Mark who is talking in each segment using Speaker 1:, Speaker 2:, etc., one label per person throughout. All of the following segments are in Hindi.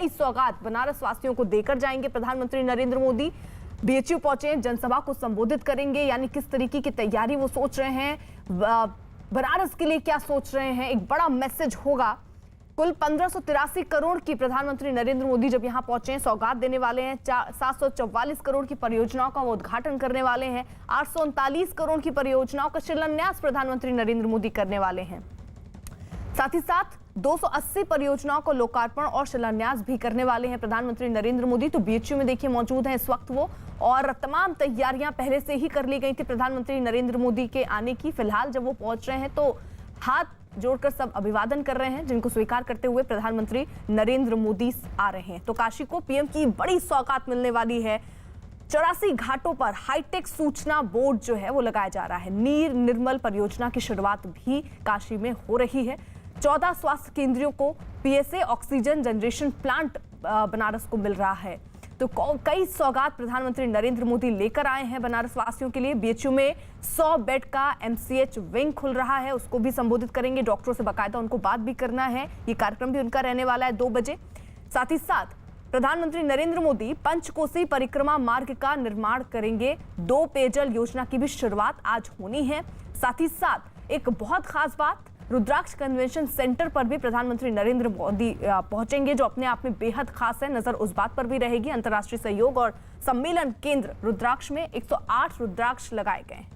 Speaker 1: इस सौगात बनारस वासियों को देकर जाएंगे प्रधानमंत्री नरेंद्र मोदी। बीएचयू पहुंचे, जनसभा को संबोधित करेंगे, यानी किस तरीके की तैयारी वो सोच रहे हैं, बनारस के लिए क्या सोच रहे हैं, एक बड़ा मैसेज होगा। कुल 1583 करोड़ की प्रधानमंत्री नरेंद्र मोदी जब यहां पहुंचे सौगात देने वाले हैं। 744 करोड़ की परियोजनाओं का वो उद्घाटन करने वाले हैं। 839 करोड़ की परियोजनाओं का शिलान्यास प्रधानमंत्री नरेंद्र मोदी करने वाले हैं। साथ ही साथ 280 परियोजनाओं को लोकार्पण और शिलान्यास भी करने वाले हैं प्रधानमंत्री नरेंद्र मोदी। तो बीएचयू में देखिए मौजूद हैं इस वक्त वो, और तमाम तैयारियां पहले से ही कर ली गई थी प्रधानमंत्री नरेंद्र मोदी के आने की। फिलहाल जब वो पहुंच रहे हैं तो हाथ जोड़कर सब अभिवादन कर रहे हैं, जिनको स्वीकार करते हुए प्रधानमंत्री नरेंद्र मोदी आ रहे हैं। तो काशी को पीएम की बड़ी सौगात मिलने वाली है। 84 घाटों पर हाईटेक सूचना बोर्ड जो है वो लगाया जा रहा है। नीर निर्मल परियोजना की शुरुआत भी काशी में हो रही है। 14 स्वास्थ्य केंद्रों को PSA oxygen generation plant Banaras को मिल रहा है। तो कई सौगात प्रधानमंत्री नरेंद्र मोदी लेकर आए हैं बनारस वासियों के लिए। बीएचयू में 100 बेड का एमसीएच विंग खुल रहा है, उसको भी संबोधित करेंगे। डॉक्टरों से बाकायदा उनको बात भी करना है। ये कार्यक्रम भी उनका रहने वाला है 2 बजे। साथ ही साथ प्रधानमंत्री नरेंद्र मोदी पंचकोसी परिक्रमा मार्ग का निर्माण करेंगे। 2 पेयजल योजना की भी शुरुआत आज होनी है। साथ ही साथ एक बहुत खास बात, रुद्राक्ष कन्वेंशन सेंटर पर भी प्रधानमंत्री नरेंद्र मोदी पहुंचेंगे, जो अपने आप में बेहद खास है। नजर उस बात पर भी रहेगी। अंतर्राष्ट्रीय सहयोग और सम्मेलन केंद्र रुद्राक्ष में 108 रुद्राक्ष लगाए गए।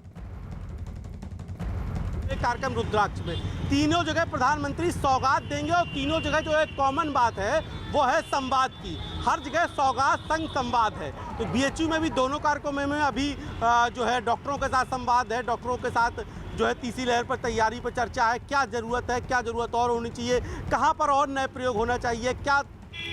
Speaker 2: कार्यक्रम रुद्राक्ष में तीनों जगह प्रधानमंत्री सौगात देंगे, और तीनों जगह जो एक कॉमन बात है वो है संवाद की। हर जगह सौगात संग संवाद है। तो बीएचयू में भी दोनों कार्यक्रमों में अभी जो है डॉक्टरों के साथ संवाद है। डॉक्टरों के साथ जो है तीसरी लहर पर तैयारी पर चर्चा है। क्या ज़रूरत है, क्या ज़रूरत और होनी चाहिए, कहाँ पर और नए प्रयोग होना चाहिए, क्या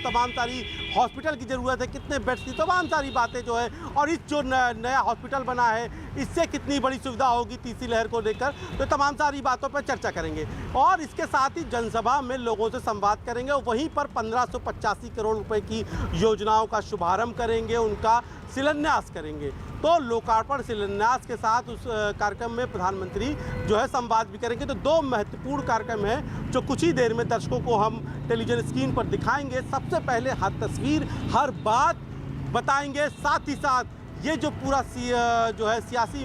Speaker 2: तमाम सारी हॉस्पिटल की ज़रूरत है, कितने बेड्स की, तमाम सारी बातें जो है, और इस जो नया हॉस्पिटल बना है इससे कितनी बड़ी सुविधा होगी तीसरी लहर को लेकर, तो तमाम सारी बातों पर चर्चा करेंगे। और इसके साथ ही जनसभा में लोगों से संवाद करेंगे, और वहीं पर 1585 करोड़ रुपए की योजनाओं का शुभारंभ करेंगे, उनका शिलान्यास करेंगे। तो लोकार्पण शिलान्यास के साथ उस कार्यक्रम में प्रधानमंत्री जो है संवाद भी करेंगे। तो 2 महत्वपूर्ण कार्यक्रम हैं जो कुछ ही देर में दर्शकों को हम टेलीविजन स्क्रीन पर दिखाएंगे। सबसे पहले हर तस्वीर, हर बात बताएंगे। साथ ही साथ ये जो पूरा जो है सियासी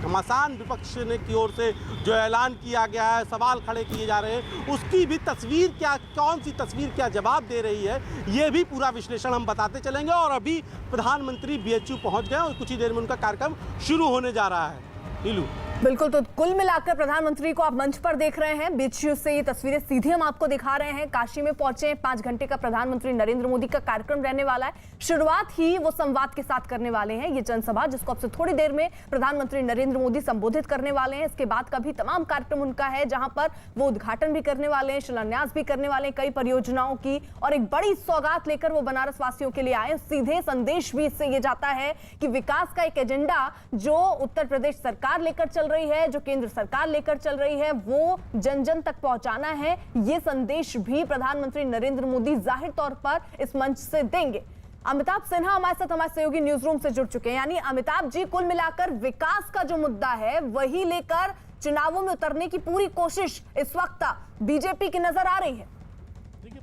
Speaker 2: घमासान विपक्ष ने की ओर से जो ऐलान किया गया है, सवाल खड़े किए जा रहे हैं, उसकी भी तस्वीर क्या, कौन सी तस्वीर क्या जवाब दे रही है, ये भी पूरा विश्लेषण हम बताते चलेंगे। और अभी प्रधानमंत्री बीएचयू पहुंच गए और कुछ ही देर में उनका कार्यक्रम शुरू होने जा रहा है। नीलू,
Speaker 1: बिल्कुल। तो कुल मिलाकर प्रधानमंत्री को आप मंच पर देख रहे हैं। बीएचयू से ये तस्वीरें सीधी हम आपको दिखा रहे हैं। काशी में पहुंचे 5 घंटे का प्रधानमंत्री नरेंद्र मोदी का कार्यक्रम रहने वाला है। शुरुआत ही वो संवाद के साथ करने वाले हैं, ये जनसभा जिसको अब से थोड़ी देर में प्रधानमंत्री नरेंद्र मोदी संबोधित करने वाले हैं। इसके बाद का भी तमाम कार्यक्रम उनका है, जहां पर वो उद्घाटन भी करने वाले हैं, शिलान्यास भी करने वाले हैं कई परियोजनाओं की, और एक बड़ी सौगात लेकर वो बनारस वासियों के लिए आए। सीधे संदेश भी इससे ये जाता है कि विकास का एक एजेंडा जो उत्तर प्रदेश सरकार लेकर चल रही है, जो केंद्र सरकार लेकर चल रही है, वो जन जन तक पहुंचाना है। ये संदेश भी प्रधानमंत्री नरेंद्र मोदी जाहिर तौर पर इस मंच से देंगे। अमिताभ सिन्हा हमारे साथ हमारे सहयोगी न्यूज रूम से जुड़ चुके हैं। यानी अमिताभ जी, कुल मिलाकर विकास का जो मुद्दा है वही लेकर चुनावों में उतरने की पूरी कोशिश इस वक्त बीजेपी की नजर आ रही है।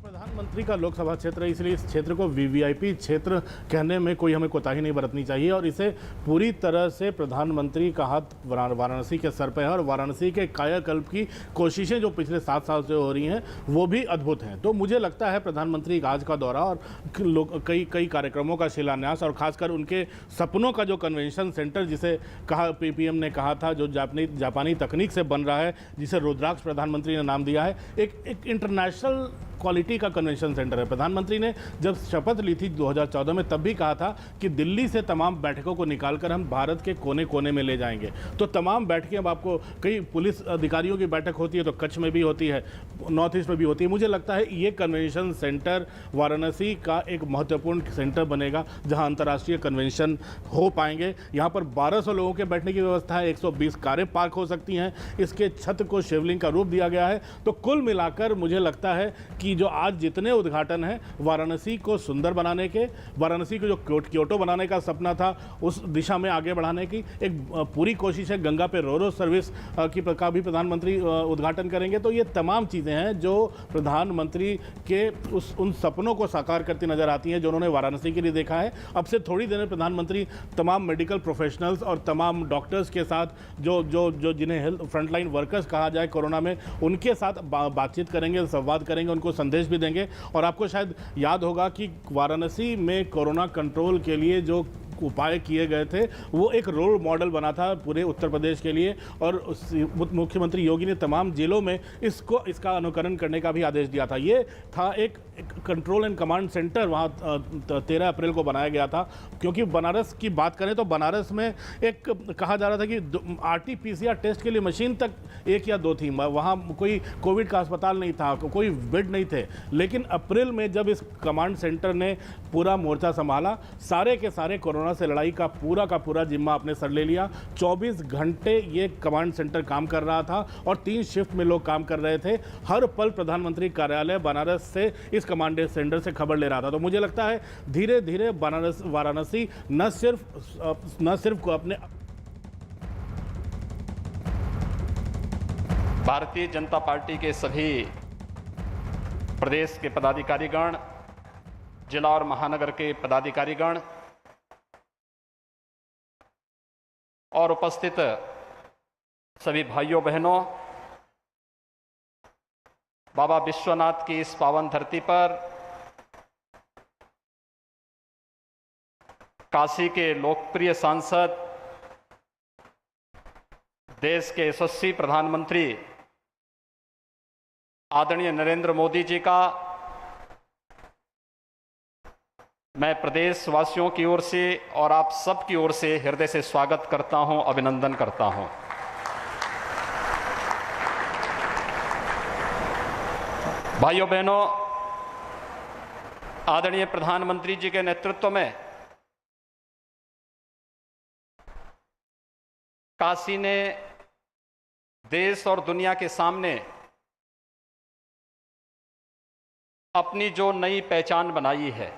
Speaker 3: प्रधानमंत्री का लोकसभा क्षेत्र है, इसलिए इस क्षेत्र को वीवीआईपी क्षेत्र कहने में कोई हमें कोताही नहीं बरतनी चाहिए, और इसे पूरी तरह से प्रधानमंत्री का हाथ वाराणसी के सर पे है। और वाराणसी के कायाकल्प की कोशिशें जो पिछले 7 साल से हो रही हैं वो भी अद्भुत हैं। तो मुझे लगता है प्रधानमंत्री का आज का दौरा और कई कार्यक्रमों का शिलान्यास, और खासकर उनके सपनों का जो कन्वेंशन सेंटर जिसे कहा पीएम ने कहा था, जो जापानी तकनीक से बन रहा है, जिसे रुद्राक्ष प्रधानमंत्री ने नाम दिया है, एक इंटरनेशनल क्वालिटी का कन्वेंशन सेंटर है। प्रधानमंत्री ने जब शपथ ली थी 2014 में, तब भी कहा था कि दिल्ली से तमाम बैठकों को निकालकर हम भारत के कोने कोने में ले जाएंगे। तो तमाम बैठकें अब आपको, कई पुलिस अधिकारियों की बैठक होती है तो कच्छ में भी होती है, नॉर्थ ईस्ट में भी होती है। मुझे लगता है ये कन्वेंशन सेंटर वाराणसी का एक महत्वपूर्ण सेंटर बनेगा, जहां अंतर्राष्ट्रीय कन्वेंशन हो पाएंगे। यहाँ पर 1200 लोगों के बैठने की व्यवस्था है, 120 कारें पार्क हो सकती हैं। इसके छत को शिवलिंग का रूप दिया गया है। तो कुल मिलाकर मुझे लगता है कि कि जो आज जितने उद्घाटन हैं वाराणसी को सुंदर बनाने के, वाराणसी को जो क्योटो बनाने का सपना था उस दिशा में आगे बढ़ाने की एक पूरी कोशिश है। गंगा पे रोरो सर्विस का भी प्रधानमंत्री उद्घाटन करेंगे। तो ये तमाम चीज़ें हैं जो प्रधानमंत्री के उन सपनों को साकार करती नजर आती हैं जो उन्होंने वाराणसी के लिए देखा है। अब से थोड़ी देर में प्रधानमंत्री तमाम मेडिकल प्रोफेशनल्स और तमाम डॉक्टर्स के साथ जो जिन्हें हेल्थ फ्रंटलाइन वर्कर्स कहा जाए कोरोना में, उनके साथ बातचीत करेंगे, संवाद करेंगे, उनको संदेश भी देंगे। और आपको शायद याद होगा कि वाराणसी में कोरोना कंट्रोल के लिए जो उपाय किए गए थे वो एक रोल मॉडल बना था पूरे उत्तर प्रदेश के लिए। और मुख्यमंत्री योगी ने तमाम जिलों में इसका अनुकरण करने का भी आदेश दिया था। ये था एक कंट्रोल एंड कमांड सेंटर वहाँ 13 अप्रैल को बनाया गया था। क्योंकि बनारस की बात करें तो बनारस में एक कहा जा रहा था कि RT-PCR टेस्ट के लिए मशीन तक 1 या 2 थी, वहाँ कोई कोविड का अस्पताल नहीं था, कोई बेड नहीं थे। लेकिन अप्रैल में जब इस कमांड सेंटर ने पूरा मोर्चा संभाला, सारे के सारे कोरोना से लड़ाई का पूरा जिम्मा अपने सर ले लिया। 24 घंटे ये कमांड सेंटर काम कर रहा था और 3 शिफ्ट में लोग काम कर रहे थे। हर पल प्रधानमंत्री कार्यालय बनारस से इस कमांड सेंटर से खबर ले रहा था। तो मुझे लगता है धीरे धीरे वाराणसी न सिर्फ को अपने
Speaker 4: भारतीय जनता पार्टी के सभी प्रदेश के पदाधिकारीगण, जिला और महानगर के पदाधिकारीगण और उपस्थित सभी भाइयों बहनों, बाबा विश्वनाथ की इस पावन धरती पर काशी के लोकप्रिय सांसद, देश के यशस्वी प्रधानमंत्री आदरणीय नरेंद्र मोदी जी का मैं प्रदेश वासियों की ओर से और आप सब की ओर से हृदय से स्वागत करता हूं, अभिनंदन करता हूं। भाइयों बहनों, आदरणीय प्रधानमंत्री जी के नेतृत्व में काशी ने देश और दुनिया के सामने अपनी जो नई पहचान बनाई है,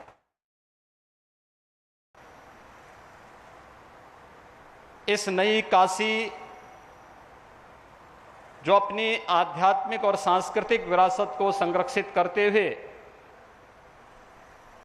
Speaker 4: इस नई काशी जो अपनी आध्यात्मिक और सांस्कृतिक विरासत को संरक्षित करते हुए